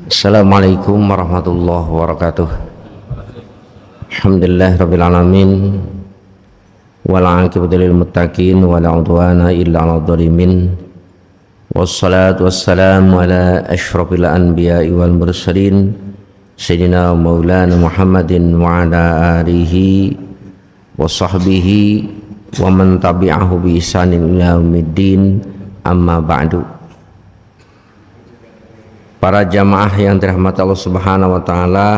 Assalamualaikum warahmatullahi wabarakatuh. Alhamdulillah rabbil alamin wal aqibatu lil muttaqin wala udwana illa 'alal zalimin. Wassalatu wassalamu ala asyrafil anbiya'i wal mursalin sayyidina maulana Muhammadin wa ala alihi wa sahbihi wa man tabi'ahu bi ihsanin ila yaumiddin. Amma ba'du. Para jamaah yang dirahmati Allah Subhanahu wa taala,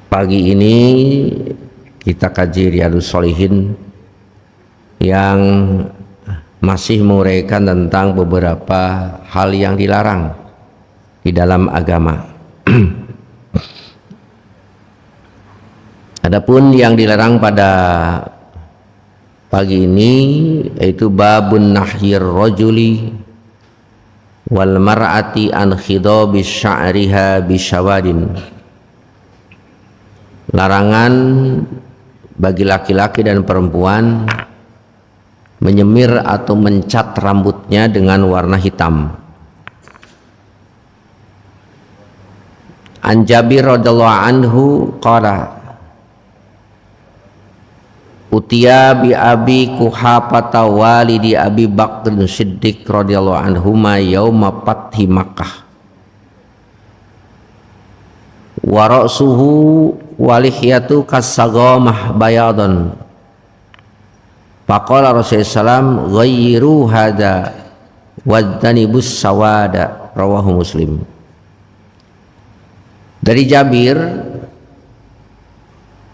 pagi ini kita kaji Riyadhus Shalihin yang masih menguraikan tentang beberapa hal yang dilarang di dalam agama. Adapun yang dilarang pada pagi ini yaitu babun nahyir rajuli wal mar'ati an khidabi sya'riha bisyawadin. Larangan bagi laki-laki dan perempuan menyemir atau mencat rambutnya dengan warna hitam. An Jabir radhiyallahu anhu qala utiya bi Abi Kuhafata walidi Abi Bakr Siddiq radhiyallahu anhuma yauma fathi Makkah wa ra'suhu wa lihyatu kassagamah bayadun faqala Rasulullah sallam ghayyiru hadza wadhanibus sawada, rawahu Muslim. Dari Jabir,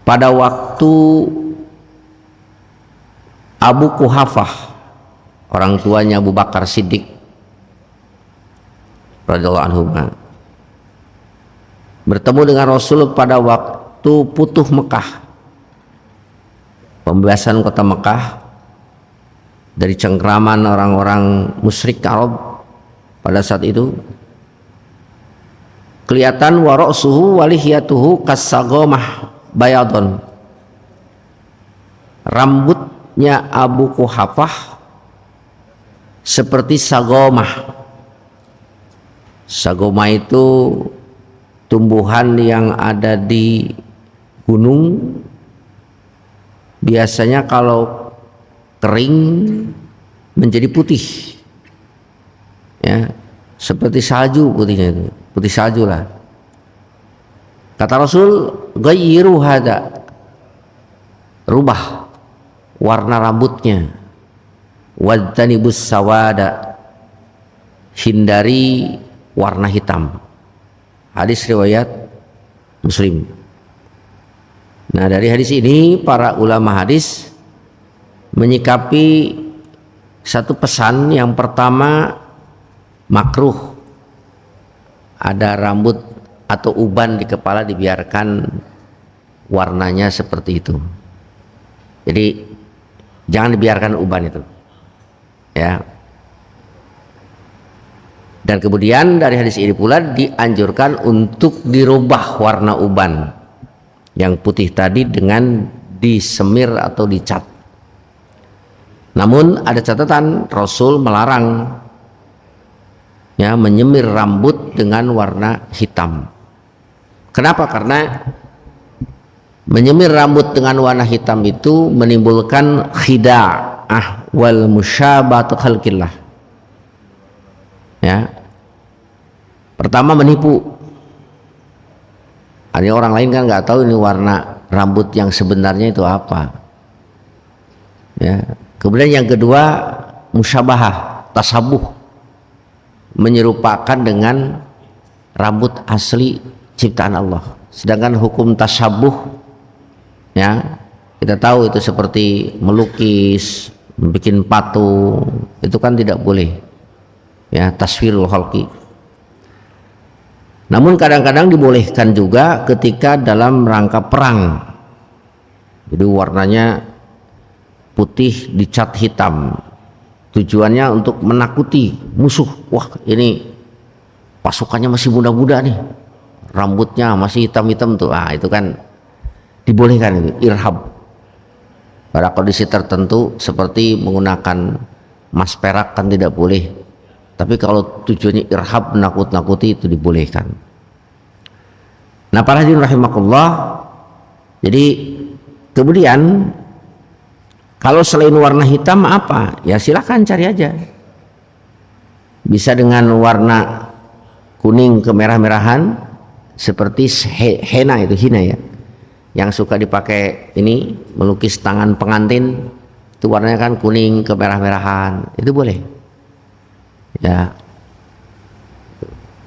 pada waktu Abu Kuhafah, orang tuanya Abu Bakar Siddiq radhiyallahu anhu, bertemu dengan Rasul pada waktu Futuh Mekah, pembebasan kota Mekah dari cengkraman orang-orang musyrik Arab pada saat itu. Kelihatan wa ra'suhu wa lihyatuhu kassagamah bayadun, rambutnya Abu Kuhafah seperti sagomah. Sagomah itu tumbuhan yang ada di gunung. Biasanya kalau kering menjadi putih, ya, seperti salju putihnya itu, putih salju lah. Kata Rasul, ghayyiru hadza, rubah warna rambutnya, wadhanibus sawada, hindari warna hitam. Hadis riwayat Muslim. Nah, dari hadis ini para ulama hadis menyikapi satu pesan. Yang pertama, makruh ada rambut atau uban di kepala dibiarkan warnanya seperti itu. Jadi jangan dibiarkan uban itu, ya. Dan kemudian dari hadis ini pula dianjurkan untuk dirubah warna uban yang putih tadi dengan disemir atau dicat. Namun ada catatan, Rasul melarang, ya, menyemir rambut dengan warna hitam. Kenapa? Karena menyemir rambut dengan warna hitam itu menimbulkan khida'ah wal musyabatu khalqillah. Ya, pertama menipu. Ada orang lain kan nggak tahu ini warna rambut yang sebenarnya itu apa. Ya, kemudian yang kedua musyabahah, tasabuh, menyerupakan dengan rambut asli ciptaan Allah. Sedangkan hukum tasabuh, ya, kita tahu itu seperti melukis, bikin patung, itu kan tidak boleh, ya, taswirul khalqi. Namun kadang-kadang dibolehkan juga ketika dalam rangka perang. Jadi warnanya putih dicat hitam, tujuannya untuk menakuti musuh. Wah, ini pasukannya masih muda-muda nih, rambutnya masih hitam-hitam tuh. Ah, itu kan dibolehkan, itu irhab. Pada kondisi tertentu seperti menggunakan emas perak kan tidak boleh, Tapi kalau tujuannya irhab, nakut-nakuti, itu dibolehkan. Nah, para hadirin rahimakumullah, jadi kemudian kalau selain warna hitam apa? Ya silakan cari aja. Bisa dengan warna kuning kemerah-merahan seperti hina ya. Yang suka dipakai ini melukis tangan pengantin, itu warnanya kan kuning kemerah-merahan, itu boleh. Ya.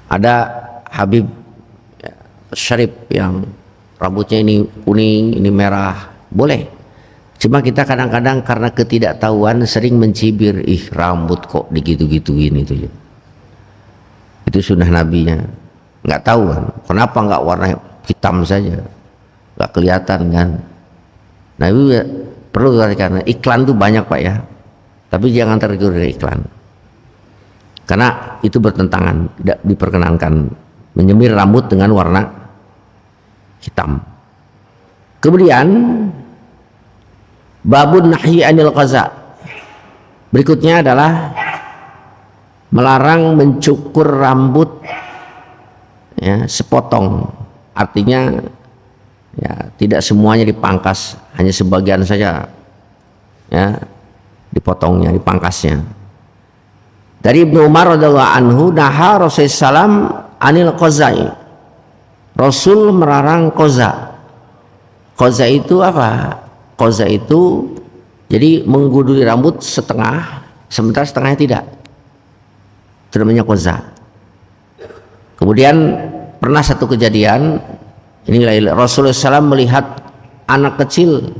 Ada Habib Syarif yang rambutnya ini kuning, ini merah, boleh. Cuma kita kadang-kadang karena ketidaktahuan sering mencibir, ih rambut kok digitu-gituin itu. Itu sunnah nabinya. Nggak tahu kan, kenapa nggak warna hitam saja, nggak kelihatan kan. Nah itu perlu karena iklan tuh banyak Pak ya, tapi jangan tergiur dari iklan, karena itu bertentangan, tidak diperkenankan menyemir rambut dengan warna hitam. Kemudian babun nahyi anil qaza, berikutnya adalah melarang mencukur rambut ya sepotong, artinya ya tidak semuanya dipangkas, hanya sebagian saja ya dipotongnya, dipangkasnya. Dari Ibnu Umar radhiyallahu anhu, naha Rasulullah SAW anil qazai, Rasul melarang qaza. Qaza itu apa? Qaza itu jadi menggunduli rambut setengah, sementara setengahnya tidak. Itu namanya qaza. Kemudian pernah satu kejadian, ini Rasulullah SAW melihat anak kecil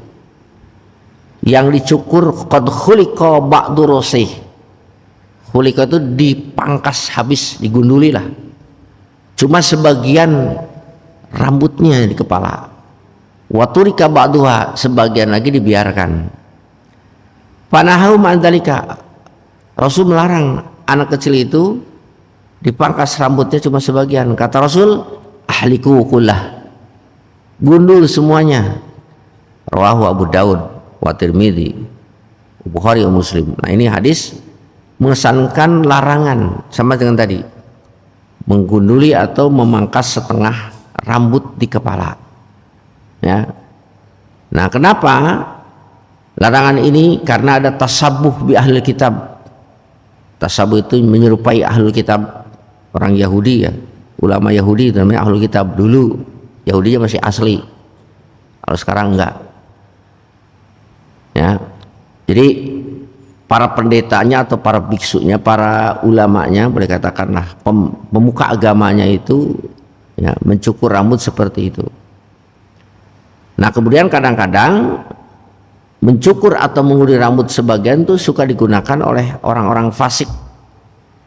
yang dicukur qad khuliqa ba'du rasih. Khuliqa itu dipangkas habis, digunduli lah. Cuma sebagian rambutnya di kepala. Wa turika ba'duha, sebagian lagi dibiarkan. Panahu ma'andalika, Rasul melarang anak kecil itu dipangkas rambutnya cuma sebagian. Kata Rasul, ahliku kullah, gundul semuanya. Rawahu Abu Daud wa Tirmidzi, Bukhari wa Muslim. Nah ini hadis mengesankan larangan, sama dengan tadi, menggunduli atau memangkas setengah rambut di kepala ya. Nah kenapa larangan ini? Karena ada tasabuh bi ahli kitab. Tasabuh itu menyerupai ahli kitab, orang Yahudi ya, ulama Yahudi itu namanya ahli kitab. Dulu Yahudinya masih asli, kalau sekarang enggak ya. Jadi para pendetanya atau para biksunya, para ulamanya, boleh katakanlah pemuka agamanya itu ya, mencukur rambut seperti itu. Nah kemudian kadang-kadang mencukur atau menggunduli rambut sebagian itu suka digunakan oleh orang-orang fasik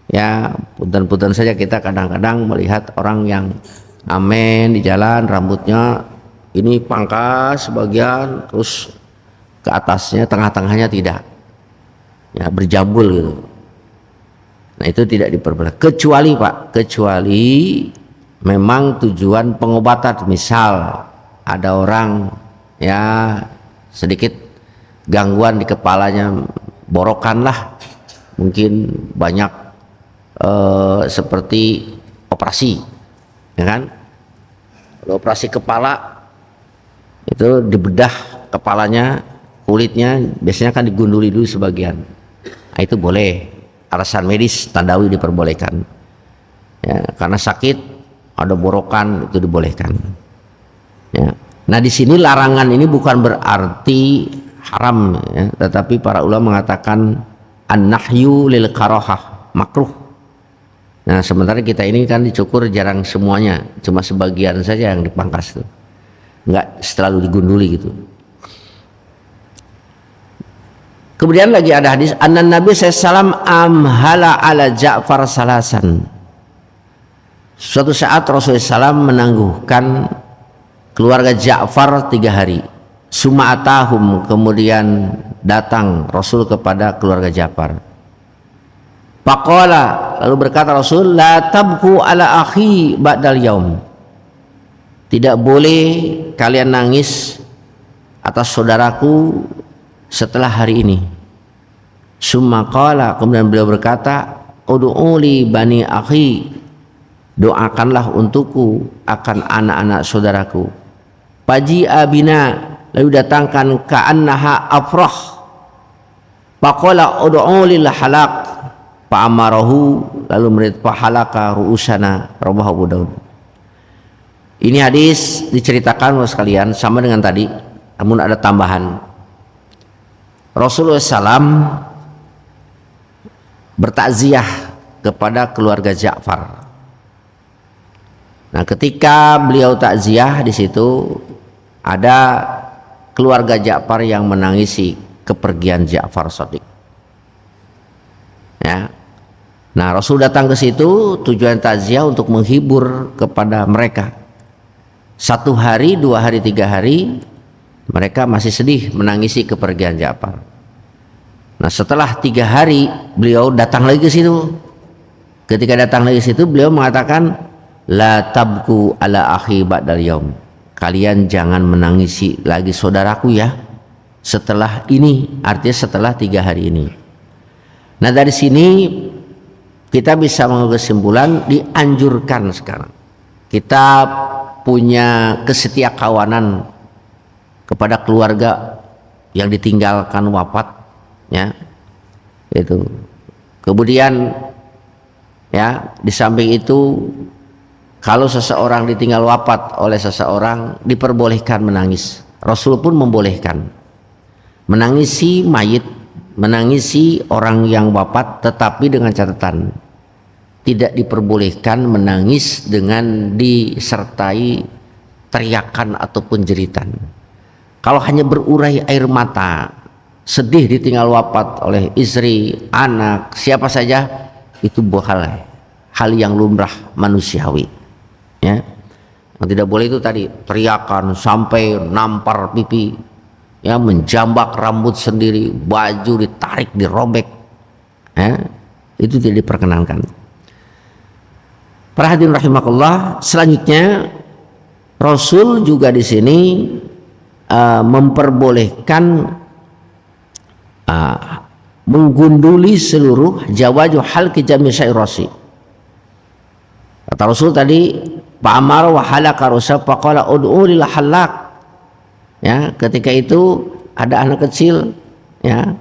ya. Punten-punten saja kita kadang-kadang melihat orang yang amen di jalan, rambutnya ini pangkas sebagian, terus ke atasnya, tengah-tengahnya tidak ya, berjambul gitu. Nah itu tidak diperbolehkan, kecuali Pak, kecuali memang tujuan pengobatan. Misal ada orang ya sedikit gangguan di kepalanya, borokan lah, mungkin banyak seperti operasi ya kan. Kalau operasi kepala itu dibedah kepalanya, kulitnya biasanya kan digunduli dulu sebagian. Nah, itu boleh, alasan medis tandawi diperbolehkan ya, karena sakit ada borokan, itu dibolehkan ya. Nah di sini larangan ini bukan berarti haram ya, tetapi para ulama mengatakan an-nahyu lil karahah, makruh. Nah sementara kita ini kan dicukur jarang semuanya, cuma sebagian saja yang dipangkas tuh, nggak selalu digunduli gitu. Kemudian lagi ada hadis anna Nabi SAW amhala ala Ja'far salasan. Suatu saat Rasulullah SAW menangguhkan keluarga Ja'far 3 hari. Suma'atahum, kemudian datang Rasul kepada keluarga Ja'far. Faqala, lalu berkata Rasul, la tabku ala akhi ba'dal yaum. Tidak boleh kalian nangis atas saudaraku setelah hari ini. Summa qala, kemudian beliau berkata, ud'u li bani akhi, doakanlah untukku akan anak-anak saudaraku. Faji'a bina, lalu datangkan ka'annaha afrah, faqala ud'u lil halaq, fa'amarahu, lalu merit fahalaka ru'usana, rawahu Abu Daud. Ini hadis diceritakan sekalian sama dengan tadi, namun ada tambahan. Rasulullah SAW bertakziah kepada keluarga Ja'far. Nah, ketika beliau takziah, di situ ada keluarga Ja'far yang menangisi kepergian Ja'far Shadiq. Ya. Nah, Rasul datang ke situ tujuan takziah untuk menghibur kepada mereka. 1 hari, 2 hari, 3 hari mereka masih sedih menangisi kepergian Ja'far. Nah, setelah 3 hari beliau datang lagi ke situ. Ketika datang lagi ke situ, beliau mengatakan, la tabku ala akhi ba'dal yaum. Kalian jangan menangisi lagi saudaraku ya setelah ini, artinya setelah 3 hari ini. Nah, dari sini kita bisa mengambil kesimpulan, dianjurkan sekarang kita punya kesetiakawanan kepada keluarga yang ditinggalkan wafat, ya, itu. Kemudian ya, di samping itu, kalau seseorang ditinggal wafat oleh seseorang, diperbolehkan menangis. Rasul pun membolehkan menangisi mayit, menangisi orang yang wafat, tetapi dengan catatan tidak diperbolehkan menangis dengan disertai teriakan ataupun jeritan. Kalau hanya berurai air mata, sedih ditinggal wafat oleh istri, anak, siapa saja, itu hal yang lumrah manusiawi, ya. Yang tidak boleh itu tadi teriakan sampai nampar pipi, ya, menjambak rambut sendiri, baju ditarik, dirobek, ya, itu tidak diperkenankan. Para hadirin rahimakumullah, selanjutnya Rasul juga di sini memperbolehkan menggunduli seluruh jawaju halqi jami' syairasi. Kata Rasul tadi, fa'amara wa halaka rusa faqala ud'u lil halaq. Ya, ketika itu ada anak kecil, ya,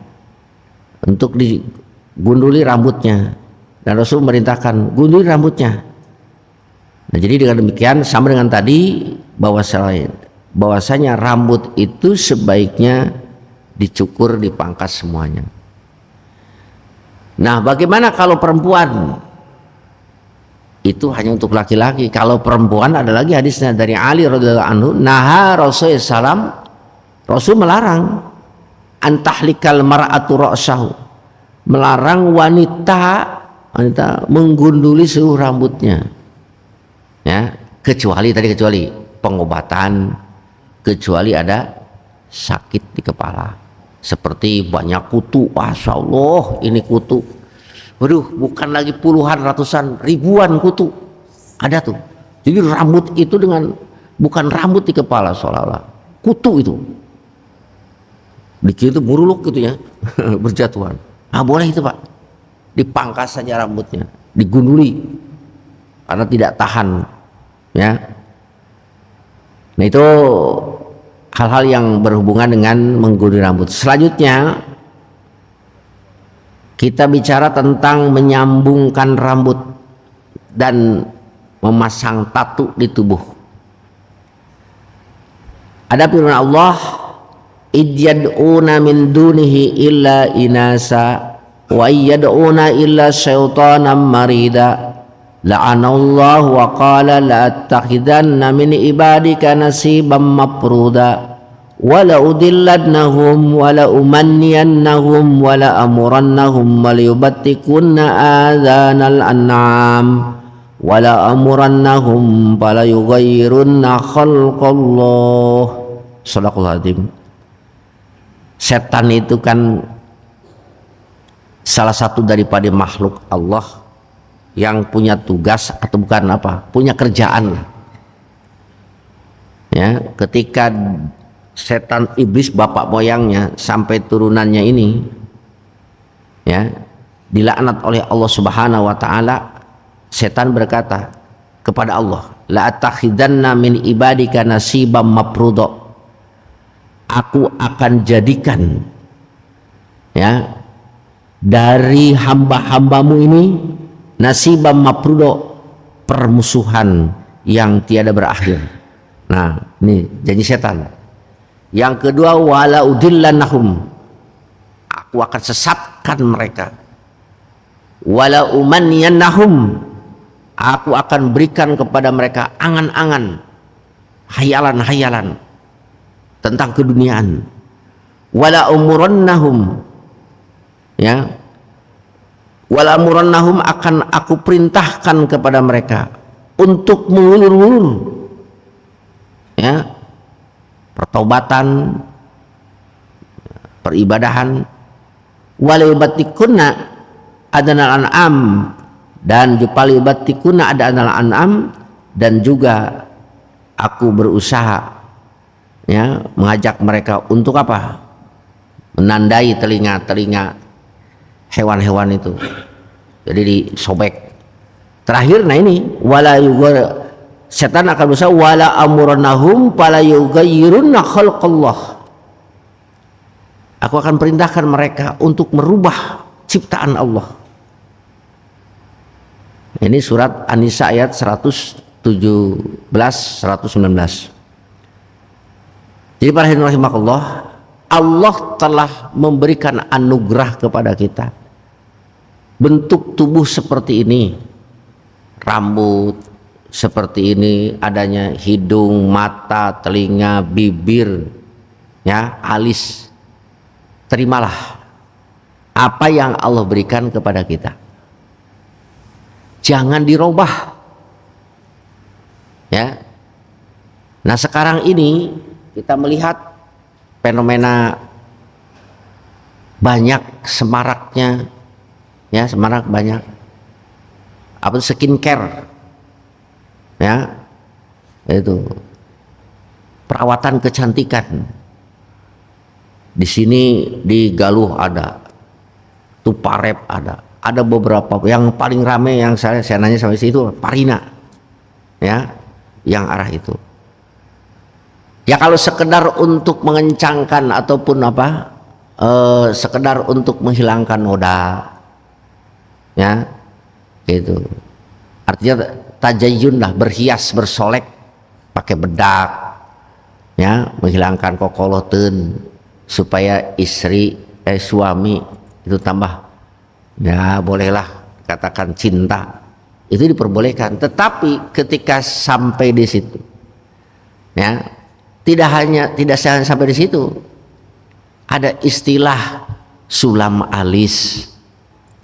untuk digunduli rambutnya, dan Rasul merintahkan gunduli rambutnya. Nah, jadi dengan demikian sama dengan tadi, bahwasanya rambut itu sebaiknya dicukur, dipangkas semuanya. Nah, bagaimana kalau perempuan? Itu hanya untuk laki-laki. Kalau perempuan, ada lagi hadisnya dari Ali radhiyallahu anhu, naha Rasulullah SAW, Rasul melarang antahlikal mar'atu ra'sahu, melarang wanita menggunduli seluruh rambutnya, ya, kecuali pengobatan, kecuali ada sakit di kepala, seperti banyak kutu. Masya Allah, ini kutu, waduh, bukan lagi puluhan, ratusan, ribuan kutu ada tuh. Jadi rambut itu bukan rambut di kepala, seolah-olah kutu itu dikira itu muruluk gitu ya, berjatuhan. Ah, boleh itu Pak, dipangkas saja rambutnya, digunduli karena tidak tahan, ya. Nah, itu hal-hal yang berhubungan dengan menggunduli rambut. Selanjutnya kita bicara tentang menyambungkan rambut dan memasang tatu di tubuh. Ada firman Allah, idyad'una min dunihi illa inasa wa iyyad'una illa syaitanan marida la'anallahu wa qala la'attakhidanna min ibadika nasiban mafruda wa la'udillannahum wa la'umanniyannahum wa la'amurannahum wa liyubattikunna adhanal an'am wa la'amurannahum fala yughayyirunna khalqallah. Shadaqallahul adzim. Setan itu kan salah satu daripada makhluk Allah yang punya tugas, atau bukan apa, punya kerjaan, ya. Ketika setan iblis bapak moyangnya sampai turunannya ini, ya, dilaknat oleh Allah Subhanahu wa taala, setan berkata kepada Allah, la attakhidanna min ibadika nasiban mafruḍa, aku akan jadikan ya dari hamba-hambamu ini nasiban mafruḍa, permusuhan yang tiada berakhir. Nah, ini janji setan. Yang kedua, wala udillannahum, aku akan sesatkan mereka. Wala umanniyannahum, aku akan berikan kepada mereka angan-angan, hayalan-hayalan tentang keduniaan. Wala umurannahum, ya, wala umurannahum, akan aku perintahkan kepada mereka untuk mengulur-ulur, ya, pertobatan, peribadahan. Wala yubatikunna adanal an'am, dan jupali batikuna ada anal an'am, dan juga aku berusaha ya mengajak mereka untuk apa? Menandai telinga-telinga hewan-hewan itu, jadi disobek. Terakhir, nah ini wala yughar, setan akan berusaha wala amurannahum fala yughayyirunna khalqallah, aku akan perintahkan mereka untuk merubah ciptaan Allah. Ini surat An-Nisa ayat 117 119. Jadi para hadirin rahimakumullah, Allah telah memberikan anugerah kepada kita bentuk tubuh seperti ini, rambut seperti ini, adanya hidung, mata, telinga, bibir, ya, alis. Terimalah apa yang Allah berikan kepada kita, jangan dirubah, ya. Nah, sekarang ini kita melihat fenomena banyak semaraknya, ya, semarak banyak apa skincare, ya, itu perawatan kecantikan. Di sini di Galuh ada, Tuparep ada beberapa. Yang paling ramai yang saya nanya sama istri itu Parina, ya, yang arah itu. Ya kalau sekedar untuk mengencangkan ataupun apa, sekedar untuk menghilangkan noda, ya, gitu. Artinya tajayyun lah, berhias, bersolek, pakai bedak, ya, menghilangkan kokoloten supaya istri suami itu tambah, ya, bolehlah katakan cinta, itu diperbolehkan. Tetapi ketika sampai di situ, ya, tidak sampai di situ, ada istilah sulam alis.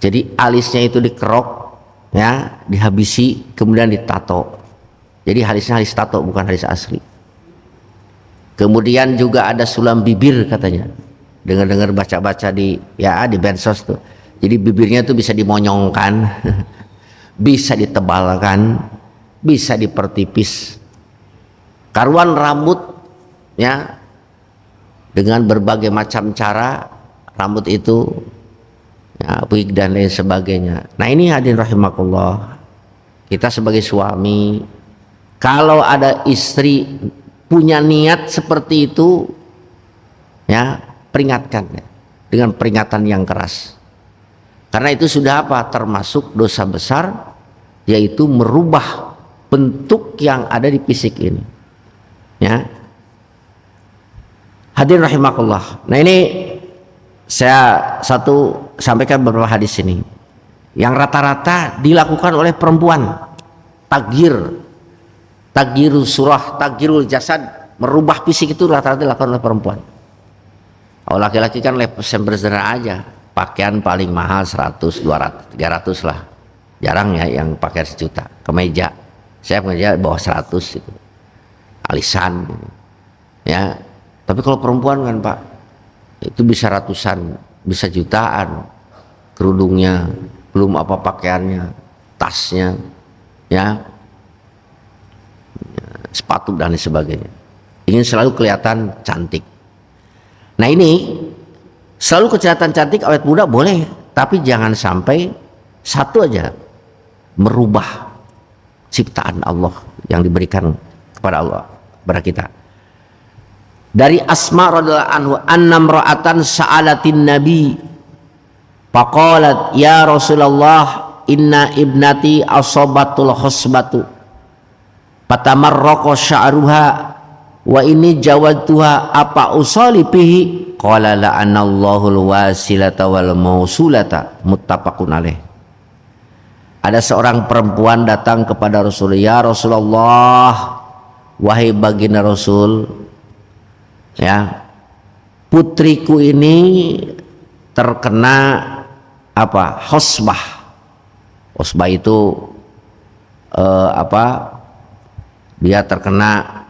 Jadi alisnya itu dikerok, ya, dihabisi, kemudian ditato. Jadi alisnya alis tato, bukan alis asli. Kemudian juga ada sulam bibir katanya. Dengar-dengar baca-baca di bansos tuh. Jadi bibirnya tuh bisa dimonyongkan, bisa ditebalkan, bisa dipertipis. Karuan rambut, ya, dengan berbagai macam cara rambut itu, ya, wig dan lain sebagainya. Nah, ini hadirin rahimakumullah, kita sebagai suami, kalau ada istri punya niat seperti itu, ya, peringatkan, ya, dengan peringatan yang keras. Karena itu sudah apa? Termasuk dosa besar, yaitu merubah bentuk yang ada di fisik ini, ya. Hadirin rahimakumullah. Nah, ini saya sampaikan beberapa hadis ini yang rata-rata dilakukan oleh perempuan. Tagyirul surah, tagyirul jasad, merubah fisik itu rata-rata dilakukan oleh perempuan. Oh, laki-laki kan sederhana aja, pakaian paling mahal 100, 200, 300 lah. Jarang ya yang pakai 1 juta. Kemeja, saya kemeja bawah 100 itu. Alisan gitu. Ya. Tapi kalau perempuan kan Pak, itu bisa ratusan, bisa jutaan. Kerudungnya, belum apa pakaiannya, tasnya, ya, sepatu dan lain sebagainya. Ingin selalu kelihatan cantik. Nah, ini selalu kelihatan cantik awet muda boleh, tapi jangan sampai satu aja merubah ciptaan Allah yang diberikan kepada Allah kepada kita. Dari Asma radhiyallahu anhu, annam ra'atan sa'alatin nabi faqalat ya Rasulullah inna ibnati asabatul khusbatu fatamarraqa sya'ruha wa ini jawatuha apa usali bihi qala la'anallahu alwasilata wal mausulata muttafaqun alaih. Ada seorang perempuan datang kepada Rasul, ya Rasulullah, wahai baginda Rasul, ya, putriku ini terkena apa? Khusbah. Khusbah itu dia terkena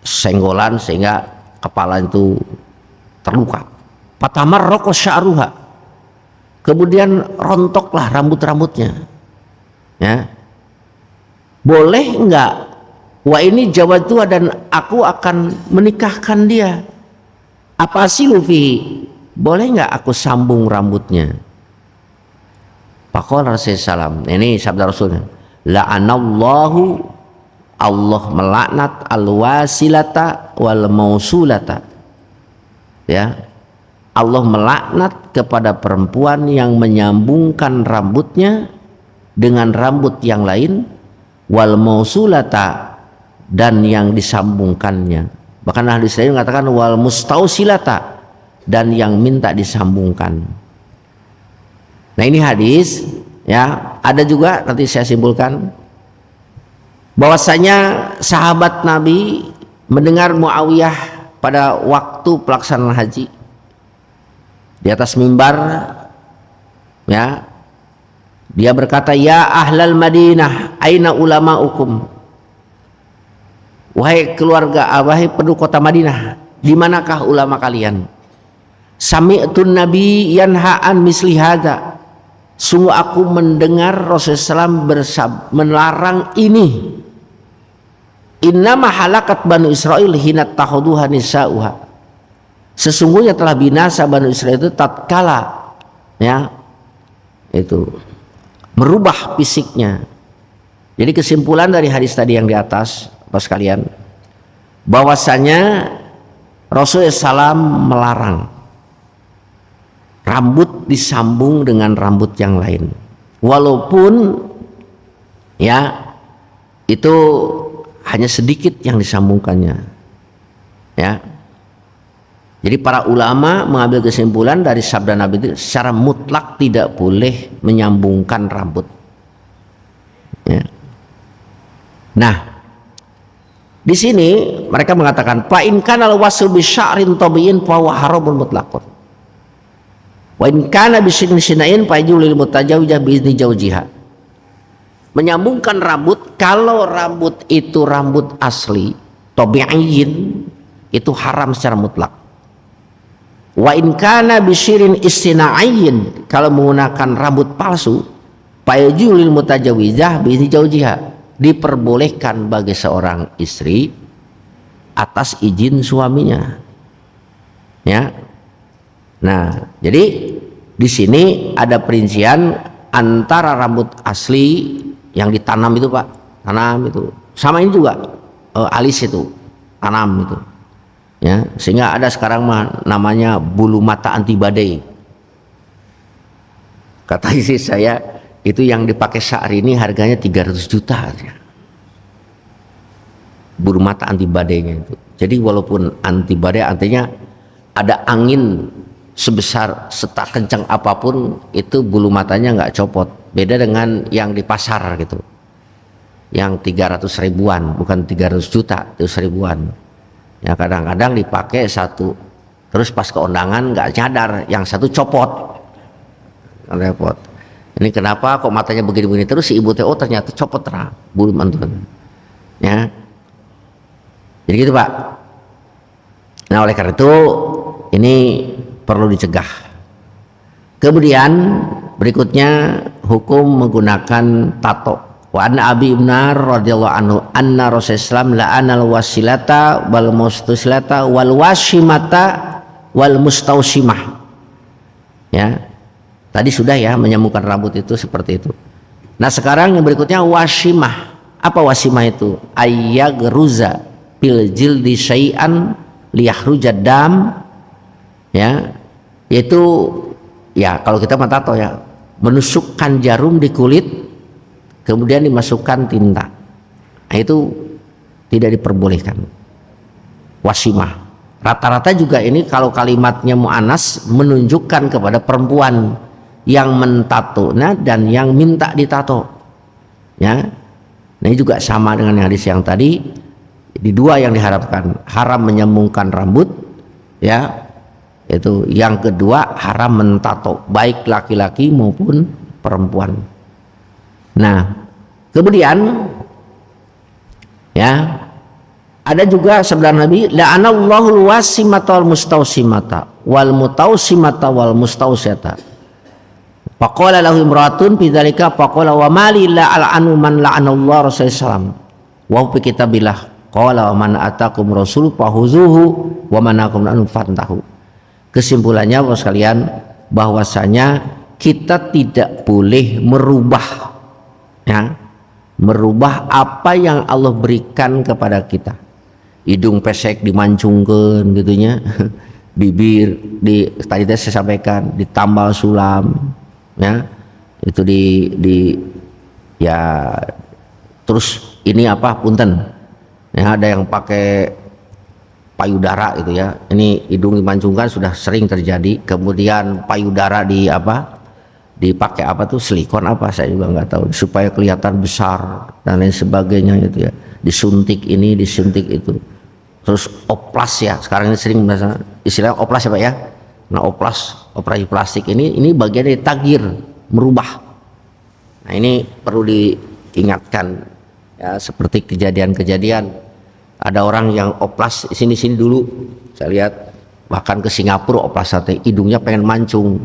senggolan sehingga kepala itu terluka. Fatamarraqa sya'ruha. Kemudian rontoklah rambut-rambutnya. Ya. Boleh enggak? Wa ini jawatuha, dan aku akan menikahkan dia. Apa silufi? Boleh enggak aku sambung rambutnya? Faqala Rasulullah, ini sabda Rasulnya, la'anallahu, Allah melaknat alwasilata wal mausulata. Ya. Allah melaknat kepada perempuan yang menyambungkan rambutnya dengan rambut yang lain, wal mausulata, dan yang disambungkannya. Bahkan ahli hadis mengatakan wal mustausilata, dan yang minta disambungkan. Nah ini hadis, ya, ada juga nanti saya simpulkan bahwasanya sahabat Nabi mendengar Muawiyah pada waktu pelaksanaan haji di atas mimbar, ya, dia berkata, ya ahlal Madinah aina ulamaukum, wahai keluarga, wahai penduduk kota Madinah, di manakah ulama kalian? Sami'tun nabi yanha an misli hadza, sungguh aku mendengar Rasulullah SAW melarang ini. Innama halakat banu Israel hina tahuduha nisa'uha, sesungguhnya telah binasa Bani Israel itu tatkala, ya, itu merubah fisiknya. Jadi kesimpulan dari hadis tadi yang di atas, Bapak sekalian, bahwasanya Rasulullah SAW melarang rambut disambung dengan rambut yang lain, walaupun, ya, itu hanya sedikit yang disambungkannya, ya. Jadi para ulama mengambil kesimpulan dari sabda Nabi itu secara mutlak tidak boleh menyambungkan rambut. Ya. Nah, di sini mereka mengatakan fa in kana al-wasl bi sya'rin tabi'in fa huwa haramun mutlaqun. Wa in kana bi sinnain fa yujulil mutajawwijah bi izni zawjiha. Menyambungkan rambut, kalau rambut itu rambut asli tabi'in, itu haram secara mutlak. Wa in kana bisyirin istina'iyyin, kalau menggunakan rambut palsu, fayajulil mutajawizah bi zawjiha, diperbolehkan bagi seorang istri atas izin suaminya. Ya. Nah, jadi di sini ada perincian antara rambut asli yang ditanam itu, Pak, tanam itu, sama ini juga alis itu, tanam itu. Ya, sehingga ada sekarang mah namanya bulu mata anti badai. Kata istri saya, itu yang dipakai saat ini harganya 300 juta. Bulu mata anti badainya itu. Jadi walaupun anti badai, artinya ada angin sebesar setak kencang apapun, itu bulu matanya nggak copot. Beda dengan yang di pasar gitu, yang 300 ribuan, bukan 300 juta, itu ribuan. Ya, kadang-kadang dipakai satu, terus pas keundangan nggak nyadar, yang satu copot, repot. Ini kenapa kok matanya begini-begini terus, si ibu TO ternyata copot bulu mantuan. Ya, jadi gitu, Pak. Nah, oleh karena itu ini perlu dicegah. Kemudian berikutnya hukum menggunakan tato. Wa anna Abi Ibnar radhiyallahu anhu anna Rasulullah la'ana al-wasilata wal mustausilata wal washimata wal mustausimah. Ya. Tadi sudah ya, menyambungkan rambut itu seperti itu. Nah sekarang yang berikutnya wasimah. Apa wasimah itu? Ayyagruza bil jildi syai'an liyahruja dam, ya, yaitu ya kalau kita mah tato ya, menusukkan jarum di kulit kemudian dimasukkan tinta. Nah, itu tidak diperbolehkan. Wasimah. Rata-rata juga ini kalau kalimatnya mu'anas menunjukkan kepada perempuan yang mentatona dan yang minta ditato. Ya. Nah, ini juga sama dengan hadis yang tadi. Di dua yang diharapkan, haram menyambungkan rambut, ya. Itu yang kedua haram mentato baik laki-laki maupun perempuan. Nah, kemudian ya ada juga sabda Nabi, la'anallahu wasimata wal mustausimata wal mutausimata wal mustausyata. Faqala lahu imratun bidzalika faqala wa mali la al'anu man la'anallahu rasulullah wa fi kitabillah qala wa man atakum rasul fahuzuhu wa man akum an fantahu. Kesimpulannya Bapak sekalian, bahwasanya kita tidak boleh merubah, ya, merubah apa yang Allah berikan kepada kita. Hidung pesek dimancungkan gitunya, bibir tadi saya sampaikan ditambal sulam, ya, itu ya, terus ini apa punten, ya, ada yang pakai payudara gitu ya, ini hidung dimancungkan sudah sering terjadi. Kemudian payudara dipakai apa tuh, silikon apa saya juga nggak tahu, supaya kelihatan besar dan lain sebagainya gitu ya, disuntik ini disuntik itu. Terus oplas ya, sekarang ini sering istilah oplas ya Pak ya. Nah operasi plastik ini bagian dari taghyir, merubah. Nah ini perlu diingatkan ya, seperti kejadian-kejadian ada orang yang oplas sini dulu, saya lihat bahkan ke Singapura oplas sate, hidungnya pengen mancung,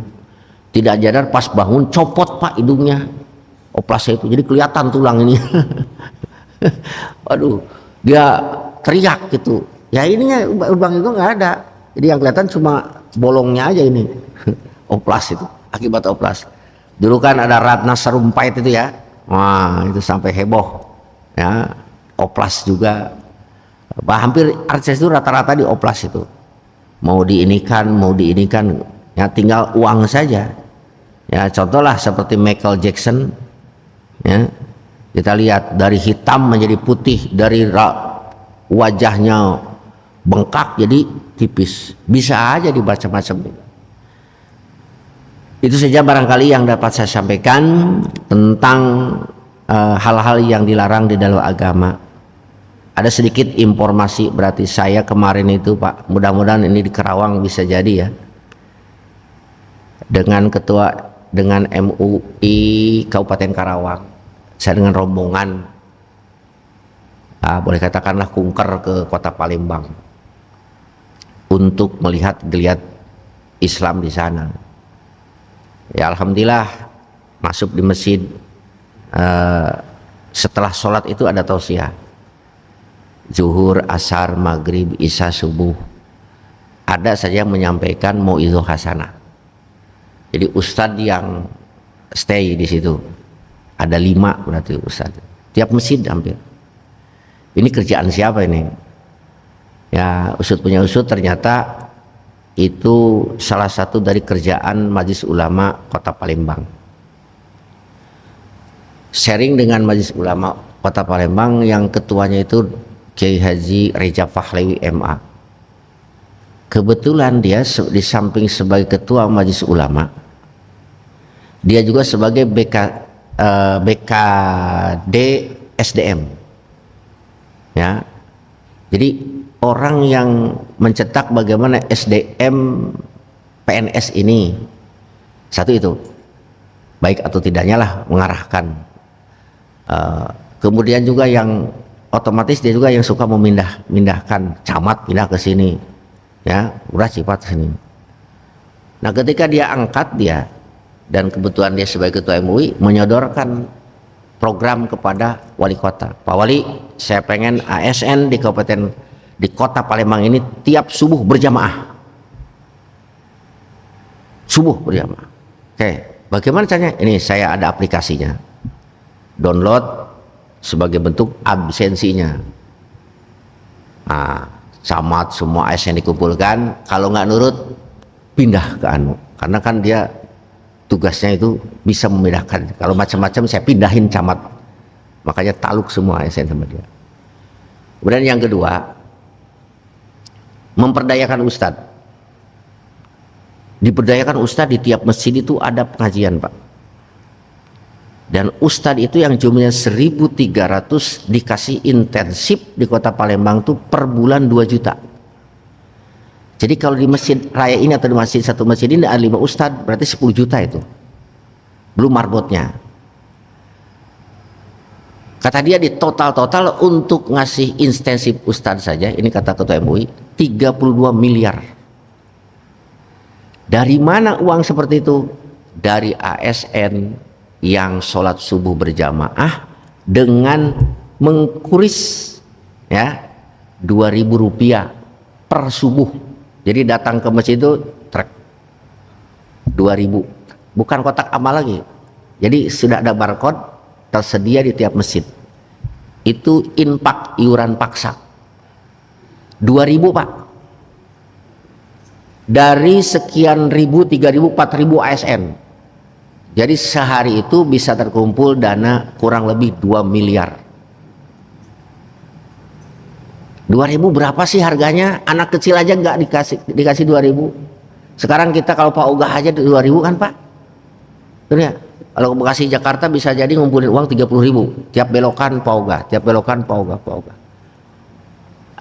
tidak sadar pas bangun copot Pak hidungnya, oplasnya itu jadi kelihatan tulang ini. Waduh, dia teriak gitu ya, ininya lubang itu nggak ada, jadi yang kelihatan cuma bolongnya aja ini. Oplas itu akibat oplas. Dulu kan ada Ratna Sarumpait itu ya, wah itu sampai heboh ya, oplas juga. Hampir artis itu rata-rata di oplas itu, mau diinikan ya, tinggal uang saja ya. Contohlah seperti Michael Jackson ya, kita lihat dari hitam menjadi putih, dari wajahnya bengkak jadi tipis, bisa aja dibaca macam. Itu saja barangkali yang dapat saya sampaikan tentang hal-hal yang dilarang di dalam agama. Ada sedikit informasi, berarti saya kemarin itu Pak, mudah-mudahan ini di Karawang bisa jadi ya, dengan MUI Kabupaten Karawang, saya dengan rombongan boleh katakanlah kunker ke kota Palembang untuk melihat geliat Islam di sana. Ya alhamdulillah masuk di masjid, setelah sholat itu ada tausiah zuhur, asar, maghrib, isya, subuh. Ada saja yang menyampaikan mau'izah hasanah. Jadi ustadz yang stay di situ ada 5 berarti ustadz, tiap masjid hampir. Ini kerjaan siapa ini? Ya usut punya usut, ternyata itu salah satu dari kerjaan Majelis Ulama Kota Palembang. Sharing dengan Majelis Ulama Kota Palembang yang ketuanya itu Kiai Haji Reja Fahlawi MA. Kebetulan dia di samping sebagai ketua Majelis Ulama, dia juga sebagai BKD SDM. Ya. Jadi orang yang mencetak bagaimana SDM PNS ini, satu itu baik atau tidaknya lah mengarahkan. Kemudian juga yang otomatis dia juga yang suka memindahkan camat, pindah ke sini ya, udah cepat sini. Nah ketika dia angkat dia, dan kebetulan dia sebagai ketua MUI menyodorkan program kepada wali kota, Pak Wali, saya pengen ASN di kota Palembang ini tiap subuh berjamaah. Oke, Bagaimana caranya? Ini saya ada aplikasinya. Download sebagai bentuk absensinya. Nah, camat semua ASN dikumpulkan, kalau nggak nurut pindah ke anu. Karena kan dia tugasnya itu bisa membedakan. Kalau macam-macam saya pindahin camat. Makanya taluk semua ASN sama dia. Kemudian yang kedua, memperdayakan ustadz. Diberdayakan ustadz, di tiap masjid itu ada pengajian, Pak. Dan ustadz itu yang jumlahnya 1.300 dikasih intensif di kota Palembang tuh per bulan 2 juta. Jadi kalau di masjid raya ini atau di masjid satu masjid ini ada 5 ustadz, berarti 10 juta itu. Belum marbotnya. Kata dia di total untuk ngasih intensif ustadz saja, ini kata ketua MUI, 32 miliar. Dari mana uang seperti itu? Dari ASN yang sholat subuh berjamaah dengan mengkuris ya 2.000 rupiah per subuh. Jadi datang ke masjid itu trek 2.000, bukan kotak amal lagi. Jadi sudah ada barcode tersedia di tiap masjid. Itu infak iuran paksa 2.000, Pak. Dari sekian ribu, 3.000, 4.000 ASN. Jadi sehari itu bisa terkumpul dana kurang lebih 2 miliar. 2.000 berapa sih harganya? Anak kecil aja nggak dikasih 2.000. Sekarang kita kalau Pak Ogah aja 2.000 kan, Pak? Betul ya? Kalau ke Bekasi Jakarta bisa jadi ngumpulin uang 30.000 tiap belokan Pak Ogah, tiap belokan Pak Ogah.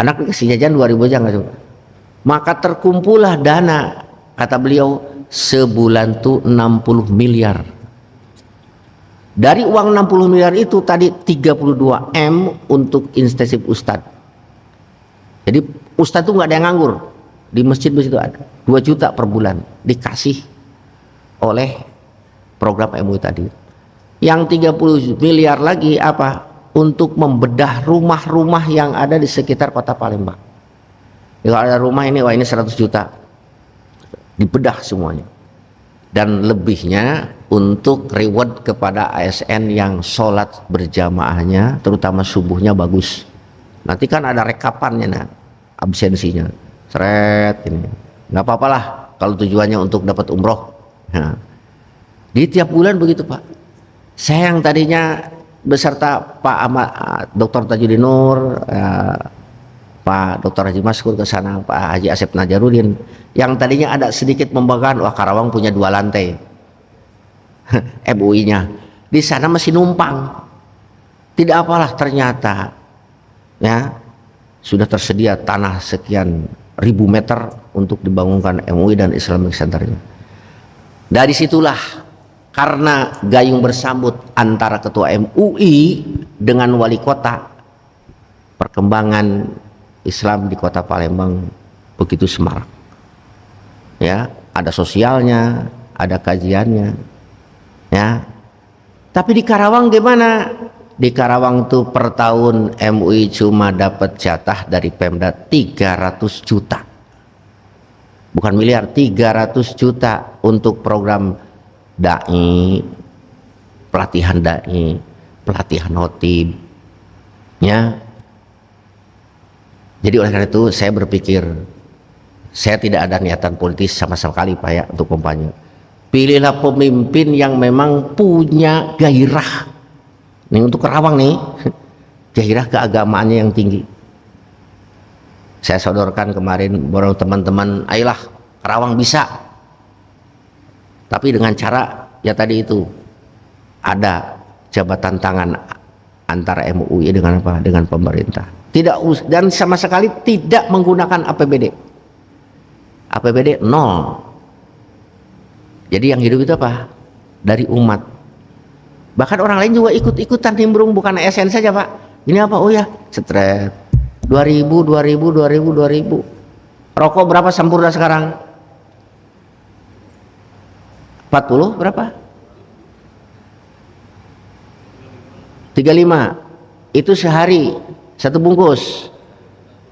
Anak dikasih jajan 2.000 aja nggak coba. Maka terkumpullah dana, kata beliau, sebulan tuh 60 miliar. Dari uang 60 miliar itu tadi 32 M untuk intensif ustadz. Jadi ustadz tuh nggak ada yang nganggur. Di masjid-masjid itu ada 2 juta per bulan dikasih oleh program MUI tadi. Yang 30 miliar lagi apa? Untuk membedah rumah-rumah yang ada di sekitar kota Palembang. Kalau ada rumah ini, wah ini 100 juta dibedah semuanya, dan lebihnya untuk reward kepada ASN yang sholat berjamaahnya terutama subuhnya bagus. Nanti kan ada rekapannya, nah, absensinya seret ini, nggak apa-apalah kalau tujuannya untuk dapat umroh. Nah, di tiap bulan begitu, Pak. Saya yang tadinya beserta Pak Ahmad, Dr. Tajudin Nur, Pak Dr. Haji Maskur ke sana, Pak Haji Asep Najarudin, yang tadinya ada sedikit membanggakan, wah Karawang punya 2 lantai MUI-nya, di sana masih numpang. Tidak apalah, ternyata ya sudah tersedia tanah sekian ribu meter untuk dibangunkan MUI dan Islamic Center-nya. Dari situlah, karena gayung bersambut antara ketua MUI dengan wali kota, perkembangan Islam di kota Palembang begitu semarak. Ya, ada sosialnya, ada kajiannya. Ya. Tapi di Karawang gimana? Di Karawang tuh per tahun MUI cuma dapat jatah dari Pemda 300 juta. Bukan miliar, 300 juta untuk program dai, pelatihan dai, pelatihan khotib. Ya. Jadi oleh karena itu saya berpikir, saya tidak ada niatan politis sama sekali, Pak, ya, untuk kampanye. Pilihlah pemimpin yang memang punya gairah. Nih untuk Karawang nih, gairah keagamaannya yang tinggi. Saya sodorkan kemarin borong teman-teman, ayolah Karawang bisa. Tapi dengan cara ya tadi itu, ada jabatan tangan antara MUI dengan apa? Dengan pemerintah. Tidak, dan sama sekali tidak menggunakan APBD. APBD nol. Jadi yang hidup itu apa? Dari umat. Bahkan orang lain juga ikut-ikutan nimbrung, bukan ASN saja, Pak. Ini apa? Oh ya, setret 2.000. Rokok berapa Sampurna sekarang? 40 berapa? 35. Itu sehari 1 bungkus.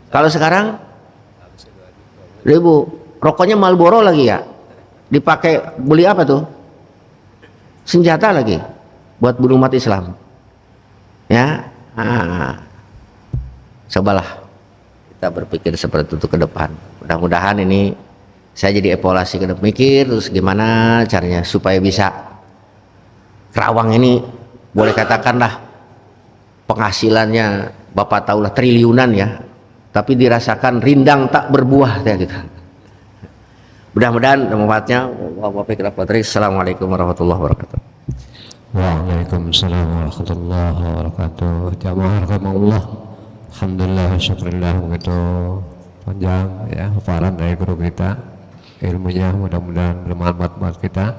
Kalau sekarang 1.000. Rokoknya Marlboro lagi ya. Dipakai beli apa tuh? senjata lagi buat bunuh umat Islam. Ya, cobalah kita berpikir seperti itu ke depan. Mudah-mudahan ini saya jadi evaluasi ke depan, mikir terus gimana caranya supaya bisa Kerawang ini boleh katakanlah penghasilannya Bapak tahulah triliunan ya, tapi dirasakan rindang tak berbuah ya gitu. Mudah-mudahan manfaatnya. Assalamualaikum warahmatullahi wabarakatuh. Waalaikumsalam warahmatullahi wabarakatuh. Jamaah rahimakumullah. Alhamdulillah, syukurillah, begitu panjang ya hafalan dari guru kita, ilmunya mudah-mudahan bermanfaat buat kita.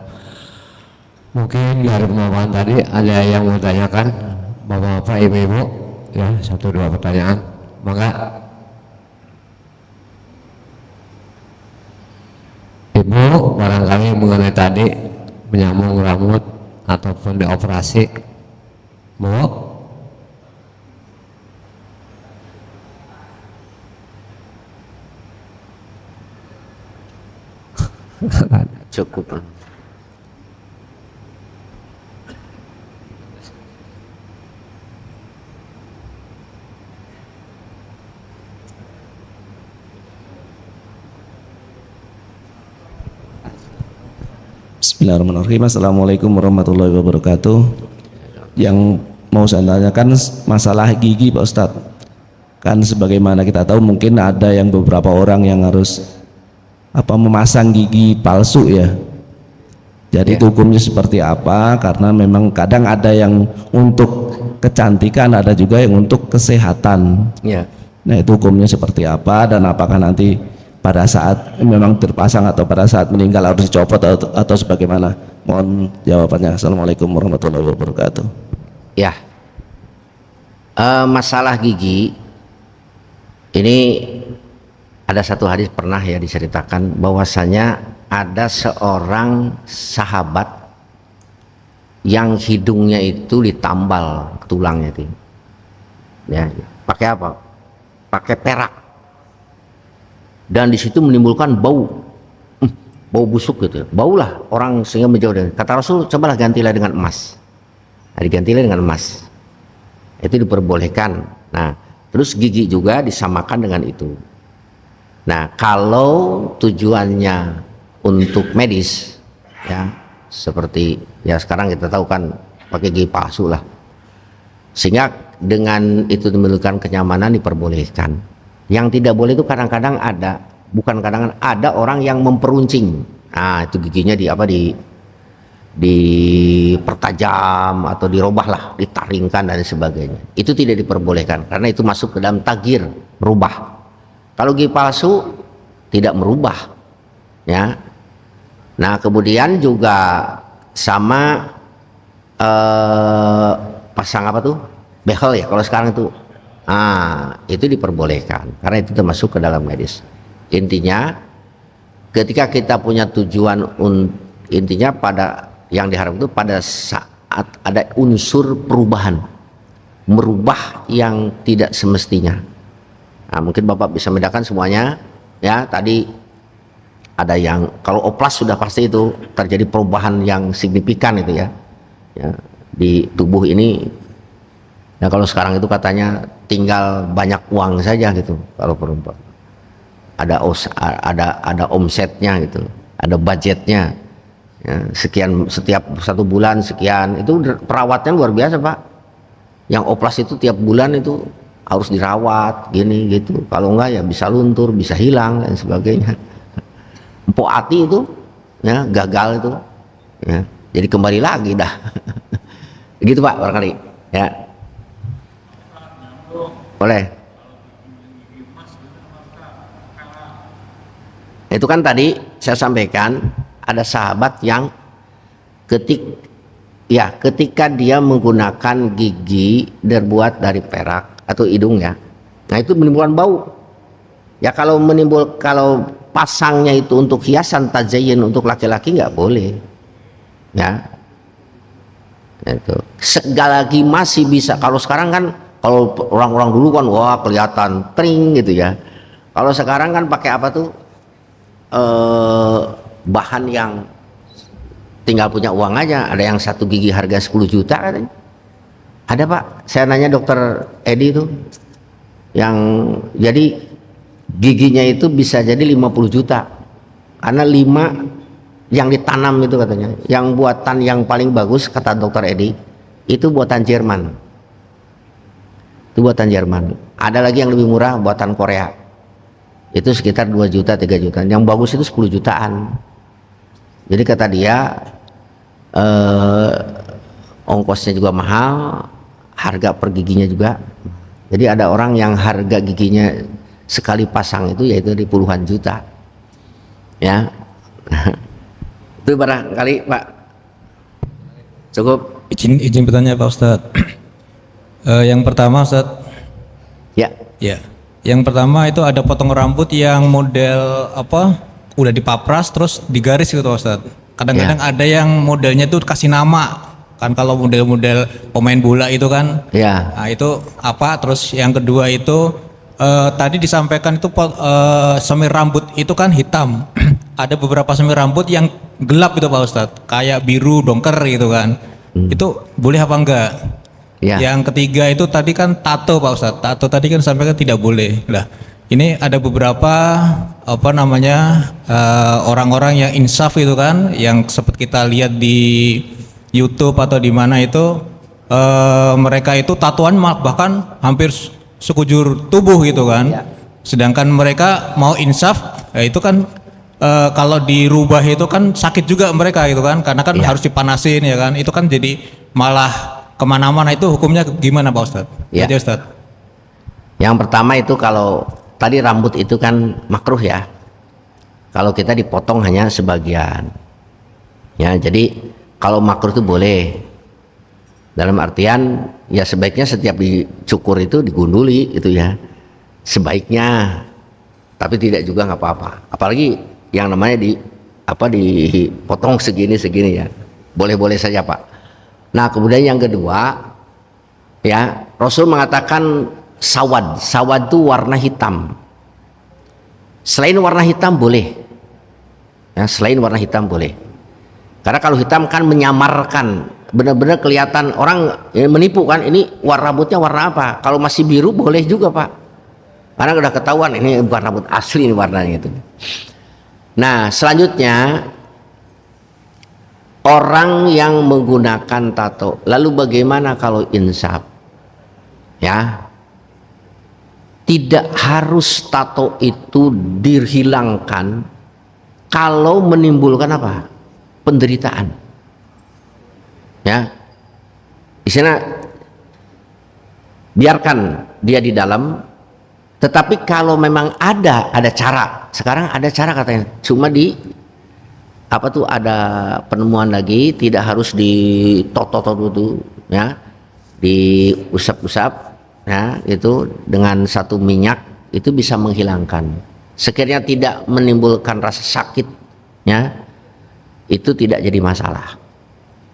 Mungkin dari pemaparan tadi ada yang mau tanyakan, bapak-bapak, ibu-ibu, ya 1-2 pertanyaan, maka ibu barangkali mengenai tadi menyambung rambut ataupun dioperasi, mau? Cukup. Bismillahirrahmanirrahim. Assalamualaikum warahmatullahi wabarakatuh. Yang mau saya tanyakan masalah gigi Pak Ustadz. Kan sebagaimana kita tahu mungkin ada yang beberapa orang yang harus memasang gigi palsu ya. Jadi itu hukumnya seperti apa? Karena memang kadang ada yang untuk kecantikan, ada juga yang untuk kesehatan. Ya. Nah itu hukumnya seperti apa, dan apakah nanti pada saat memang terpasang atau pada saat meninggal harus dicopot atau sebagaimana? Mohon jawabannya. Assalamualaikum warahmatullahi wabarakatuh. Ya, masalah gigi ini ada satu hadis pernah ya diceritakan bahwasanya ada seorang sahabat yang hidungnya itu ditambal tulangnya itu. Ya, pakai apa? Pakai perak. Dan di situ menimbulkan bau, bau busuk gitu. Baulah orang sehingga menjauh dari. Kata Rasul, cobalah gantilah dengan emas. Nah, digantilah dengan emas. Itu diperbolehkan. Nah, terus gigi juga disamakan dengan itu. Nah, kalau tujuannya untuk medis, ya seperti ya sekarang kita tahu kan pakai gigi palsu lah, sehingga dengan itu menimbulkan kenyamanan diperbolehkan. Yang tidak boleh itu kadang-kadang ada, bukan kadang-kadang ada orang yang memperuncing. Nah, itu giginya dipertajam atau dirubah lah, ditaringkan dan sebagainya. Itu tidak diperbolehkan karena itu masuk ke dalam tagir, merubah. Kalau gigi palsu tidak merubah, ya. Nah, kemudian juga sama pasang apa tuh? Behel ya kalau sekarang itu. Nah, itu diperbolehkan karena itu termasuk ke dalam medis. Intinya ketika kita punya tujuan, intinya pada yang diharapkan itu pada saat ada unsur perubahan, merubah yang tidak semestinya. Nah, mungkin Bapak bisa membedakan semuanya ya. Tadi ada yang kalau oplas sudah pasti itu terjadi perubahan yang signifikan itu ya, di tubuh ini. Nah, kalau sekarang itu katanya tinggal banyak uang saja gitu. Kalau perempuan ada omsetnya gitu, ada budgetnya ya, sekian setiap 1 bulan sekian, itu perawatnya luar biasa Pak. Yang oplas itu tiap bulan itu harus dirawat gini gitu, kalau enggak ya bisa luntur, bisa hilang dan sebagainya. Empok hati itu ya gagal itu ya, jadi kembali lagi dah. Gitu Pak barangkali ya. Boleh. Itu kan tadi saya sampaikan ada sahabat yang ketika dia menggunakan gigi terbuat dari perak atau hidung ya, nah itu menimbulkan bau ya. Kalau pasangnya itu untuk hiasan tazayyun untuk laki-laki nggak boleh ya. Itu segala lagi masih bisa. Kalau sekarang kan, kalau orang-orang dulu kan wah kelihatan tring gitu ya. Kalau sekarang kan pakai apa tuh bahan yang tinggal punya uang aja. Ada yang satu gigi harga 10 juta katanya. Ada Pak, saya nanya dokter Edi itu, yang jadi giginya itu bisa jadi 50 juta karena 5 yang ditanam itu katanya. Yang buatan yang paling bagus kata dokter Edi itu buatan Jerman. Itu buatan Jerman. Ada lagi yang lebih murah buatan Korea. Itu sekitar 2 juta 3 juta. Yang bagus itu 10 jutaan. Jadi kata dia ongkosnya juga mahal, harga per giginya juga. Jadi ada orang yang harga giginya sekali pasang itu yaitu di puluhan juta. Ya. Itu barangkali Pak. Cukup. Izin bertanya Pak Ustadz. Yang pertama Ustadz. Ya. Ya. Yang pertama itu ada potong rambut yang model apa? Udah dipapras terus digaris gitu Ustadz. Kadang-kadang ada yang modelnya tuh kasih nama. Kan kalau model-model pemain bola itu kan. Ya. Nah, itu apa? Terus yang kedua itu tadi disampaikan itu semir rambut itu kan hitam. Ada beberapa semir rambut yang gelap gitu Pak Ustadz. Kayak biru dongker gitu kan. Itu boleh apa enggak? Ya. Yang ketiga itu tadi kan tato Pak Ustadz. Tato tadi kan sampaikan tidak boleh. Lah, ini ada beberapa apa namanya orang-orang yang insaf itu kan, yang seperti kita lihat di YouTube atau di mana itu mereka itu tatoan bahkan hampir sekujur tubuh gitu kan. Ya. Sedangkan mereka mau insaf, ya itu kan kalau dirubah itu kan sakit juga mereka gitu kan, karena kan harus dipanasin ya kan. Itu kan jadi malah kemana-mana. Itu hukumnya gimana Pak Ustadz? Ya. Jadi Ustadz. Yang pertama itu kalau tadi rambut itu kan makruh ya. Kalau kita dipotong hanya sebagian. Ya, jadi kalau makruh itu boleh. Dalam artian ya sebaiknya setiap dicukur itu digunduli itu ya. Sebaiknya. Tapi tidak juga nggak apa-apa. Apalagi yang namanya dipotong segini ya. Boleh-boleh saja Pak. Nah kemudian yang kedua ya, Rasul mengatakan sawad itu warna hitam. Selain warna hitam boleh ya, selain warna hitam boleh, karena kalau hitam kan menyamarkan, benar-benar kelihatan orang menipu kan, ini warna rambutnya warna apa. Kalau masih biru boleh juga Pak, karena udah ketahuan ini bukan rambut asli, ini warnanya itu. Nah selanjutnya, orang yang menggunakan tato, lalu bagaimana kalau insaf? Ya, tidak harus tato itu dihilangkan kalau menimbulkan apa? Penderitaan. Ya, di sana biarkan dia di dalam. Tetapi kalau memang ada cara, sekarang ada cara katanya, cuma ada penemuan lagi, tidak harus ditoto dulu ya, diusap-usap ya, itu dengan satu minyak itu bisa menghilangkan. Sekiranya tidak menimbulkan rasa sakit ya, itu tidak jadi masalah.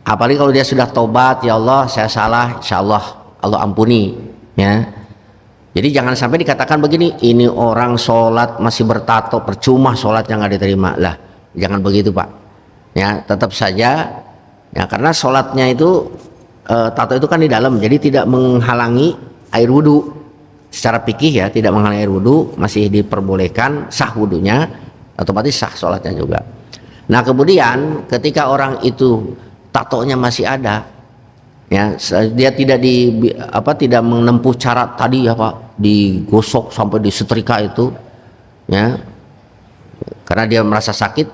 Apalagi kalau dia sudah tobat, ya Allah saya salah, insya Allah Allah ampuni ya. Jadi jangan sampai dikatakan begini, ini orang sholat masih bertato, percuma sholatnya nggak diterima lah. Jangan begitu Pak ya, tetap saja ya, karena sholatnya itu tato itu kan di dalam, jadi tidak menghalangi air wudhu secara fikih ya, tidak menghalangi air wudhu, masih diperbolehkan, sah wudhunya, otomatis sah sholatnya juga. Nah kemudian ketika orang itu tatonya masih ada ya, dia tidak menempuh cara tadi ya Pak, digosok sampai disetrika itu ya, karena dia merasa sakit,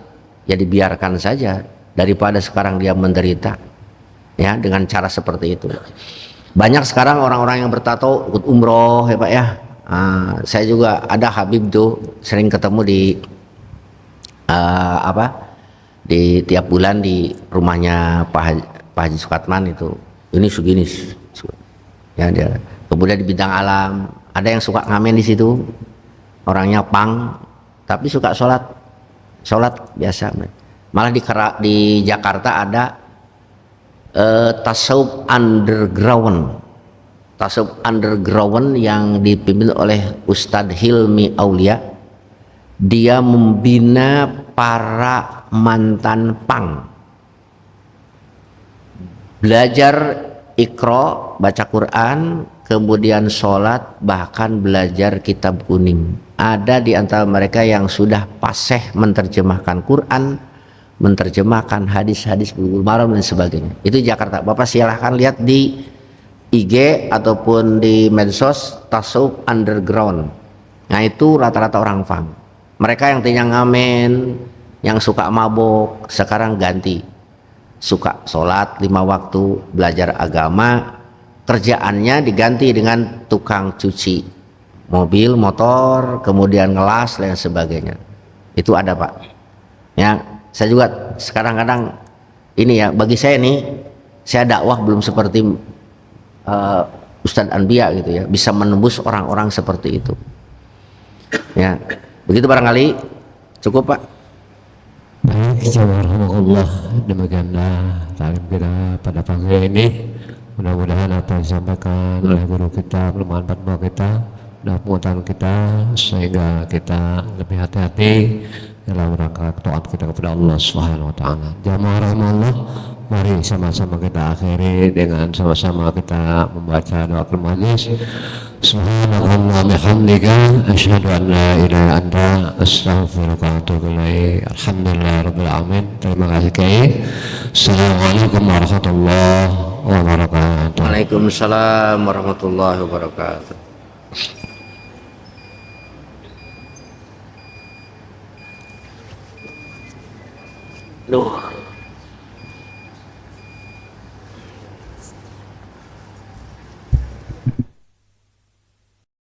ya dibiarkan saja daripada sekarang dia menderita ya dengan cara seperti itu. Banyak sekarang orang-orang yang bertato ikut umroh ya Pak ya. Saya juga ada Habib tuh sering ketemu di tiap bulan di rumahnya Pak Haji Sukatman itu. Ini segini ya dia. Kemudian di Bintang Alam ada yang suka ngamen di situ, orangnya pang tapi suka sholat biasa. Malah di Jakarta ada tasawuf underground yang dipimpin oleh Ustadz Hilmi Aulia. Dia membina para mantan pang belajar Iqra, baca Quran, kemudian sholat, bahkan belajar kitab kuning. Ada di antara mereka yang sudah fasih menerjemahkan Quran, menerjemahkan hadis-hadis Bulughul Maram dan sebagainya. Itu Jakarta. Bapak silahkan lihat di IG ataupun di medsos Tasawuf Underground. Nah itu rata-rata orang fang. Mereka yang tanya ngamen, yang suka mabok, sekarang ganti. Suka sholat 5 waktu, belajar agama, kerjaannya diganti dengan tukang cuci mobil, motor, kemudian ngelas dan sebagainya. Itu ada Pak. Ya, saya juga sekarang kadang ini ya, bagi saya nih, saya dakwah belum seperti Ustadz Anbiya gitu ya, bisa menembus orang-orang seperti itu. Ya, begitu barangkali cukup Pak. Baik, jazakallah, demikianlah talim kita pada pagi ini. Mudah-mudahan apa yang disampaikan oleh guru kita bermanfaat buat kita dan pengetahuan kita, sehingga kita lebih hati-hati dalam rangka taat kita kepada Allah Subhanahu wa taala. Jamaah rahmatullah, mari sama-sama kita akhiri dengan sama-sama kita membaca doa majlis. Subhanallah bihamdika asyhadu an la ilaha illa anta astaghfiruka wa atubu ilaik. Alhamdulillahirabbil alamin. Terima kasih Kiai. Assalamualaikum warahmatullahi wabarakatuh. Waalaikumsalam warahmatullahi wabarakatuh. Duh.